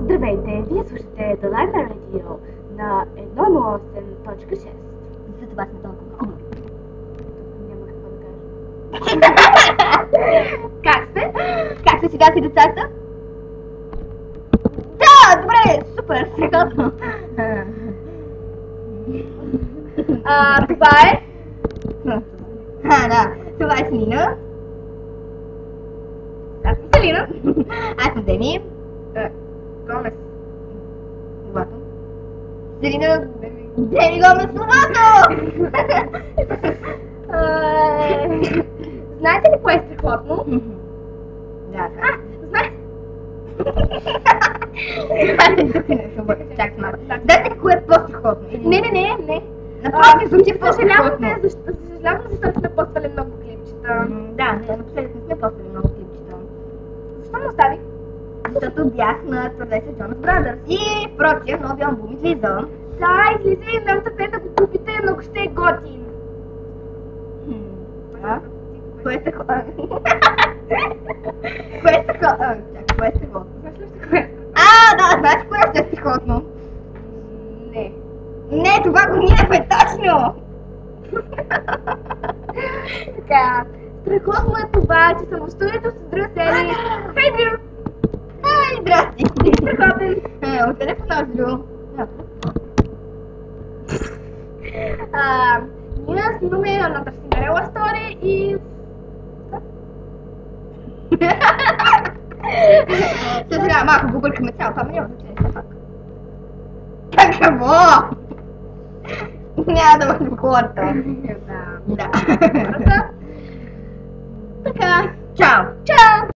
Здравейте, вие слушате The Library Radio на 108.6. За това сме толкова хубави. Няма какво да кажа. Как сте? Как са сега си децата? Да, добре, супер, страхотно. Това е? Да, това е Селина. Аз съм Селина. Аз съм Дени. Гомес. Ловато. Селина... Дени Гомес Ловато! Знаете ли кое е страхотно? Да, Знаете? Чакай малко. Знаете ли кое е по-страхотно? Не. Напротив, звучи по-страхотно. Съжалявам, защото сме поствали много клипчета. Да, напоследък не сме поствали много клипчета. Защо ме остави? Защото бях на твърде с Джонас Брадърс. И впрочем, новия албум излиза. Да, излиза и много те да го купите, много ще е готин. Кое е страхотно? Кое е страхотно? Чакай, кое е страхотно? Знаеш ли още кое е? Да, знаеш кое още е страхотно? Не. Не, това го минахме точно! Така, страхотно е това, че съм в студиото с Дрю Сели. Хей, Дрю! Ай, здрасти! Ти си страхотен. Откъде познаваш Дрю? Ние снимаме едната Синдерела стори и... Сега малко го бъркаме цялото, ама няма значение все пак. Какво? Няма да бъде хората. Да. Да. Така. Чао! Чао!